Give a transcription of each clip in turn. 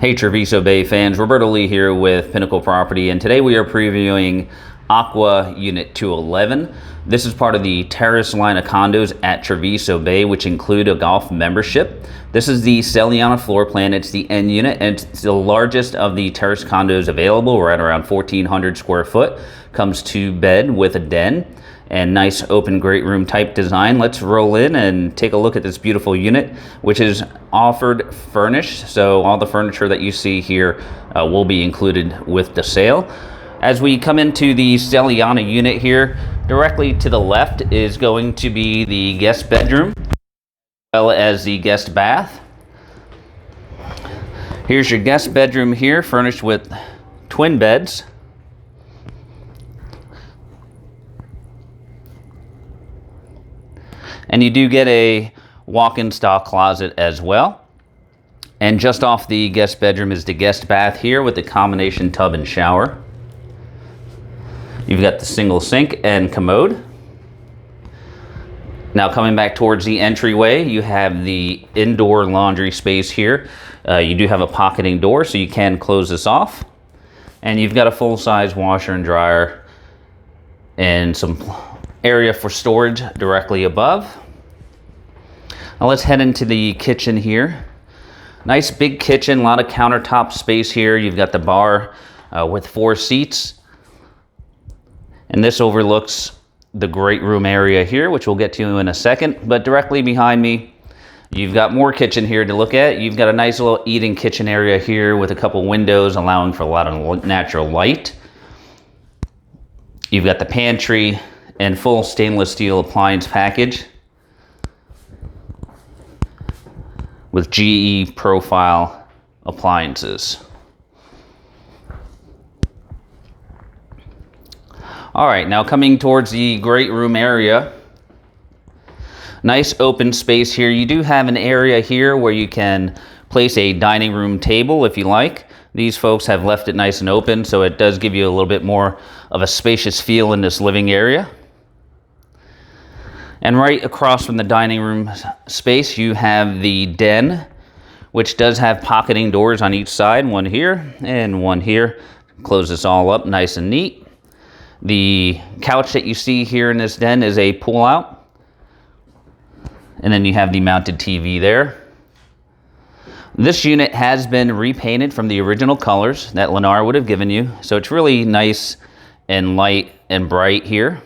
Hey Treviso Bay fans, Roberto Lee here with Pinnacle Property, and today we are previewing ACQUA Unit 211. This is part of the terrace line of condos at Treviso Bay, which include a golf membership. This is the Celiana floor plan. It's the N unit, and it's the largest of the terrace condos available. We're at around 1,400 square foot. Comes 2-bed with a den and nice open great room type design. Let's roll in and take a look at this beautiful unit, which is offered furnished. So all the furniture that you see here will be included with the sale. As we come into the Celiana unit here, directly to the left is going to be the guest bedroom, as well as the guest bath. Here's your guest bedroom here, furnished with twin beds. And you do get a walk-in style closet as well. And just off the guest bedroom is the guest bath here with the combination tub and shower. You've got the single sink and commode. Now coming back towards the entryway, you have the indoor laundry space here. You do have a pocketing door, so you can close this off. And you've got a full-size washer and dryer and some area for storage directly above. Now let's head into the kitchen here. Nice big kitchen, a lot of countertop space here. You've got the bar with 4 seats. And this overlooks the great room area here, which we'll get to in a second. But directly behind me, you've got more kitchen here to look at. You've got a nice little eating kitchen area here with a couple windows allowing for a lot of natural light. You've got the pantry and full stainless steel appliance package with GE profile appliances. All right, now coming towards the great room area. Nice open space here. You do have an area here where you can place a dining room table if you like. These folks have left it nice and open, so it does give you a little bit more of a spacious feel in this living area. And right across from the dining room space, you have the den, which does have pocketing doors on each side, one here and one here. Close this all up nice and neat. The couch that you see here in this den is a pull-out. And then you have the mounted TV there. This unit has been repainted from the original colors that Lennar would have given you. So it's really nice and light and bright here.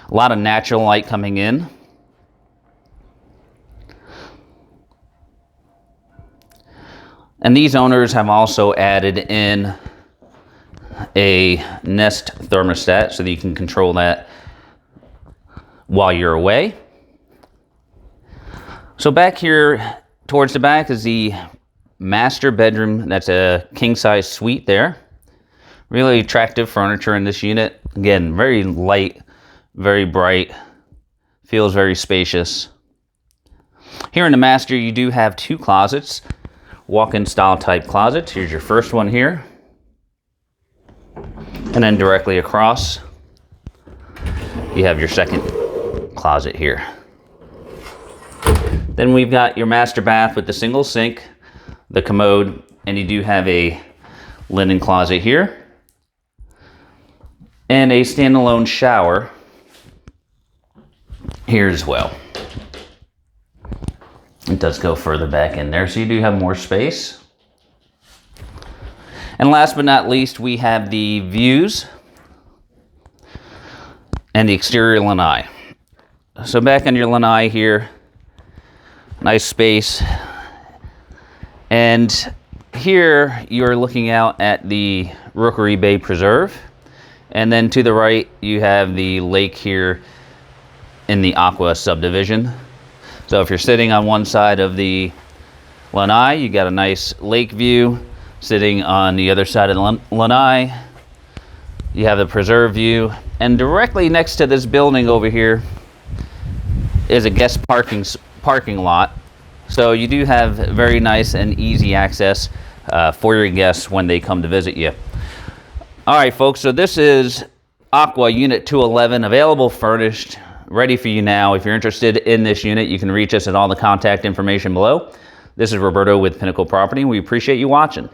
A lot of natural light coming in. And these owners have also added in a Nest thermostat so that you can control that while you're away. So back here towards the back is the master bedroom. That's a king-size suite there. Really attractive furniture in this unit. Again, very light, very bright, feels very spacious. Here in the master, you do have 2 closets, walk-in style type closets. Here's your first one here. And then directly across, you have your second closet here. Then we've got your master bath with the single sink, the commode, and you do have a linen closet here. And a standalone shower here as well. It does go further back in there, so you do have more space. And last but not least, we have the views and the exterior lanai. So back on your lanai here, nice space. And here you're looking out at the Rookery Bay Preserve. And then to the right, you have the lake here in the ACQUA subdivision. So if you're sitting on one side of the lanai, you got a nice lake view. Sitting on the other side of the lanai, you have the preserve view. And directly next to this building over here is a guest parking lot. So you do have very nice and easy access for your guests when they come to visit you. All right, folks, so this is ACQUA Unit 211, available furnished, ready for you now. If you're interested in this unit, you can reach us at all the contact information below. This is Roberto with Pinnacle Property, and we appreciate you watching.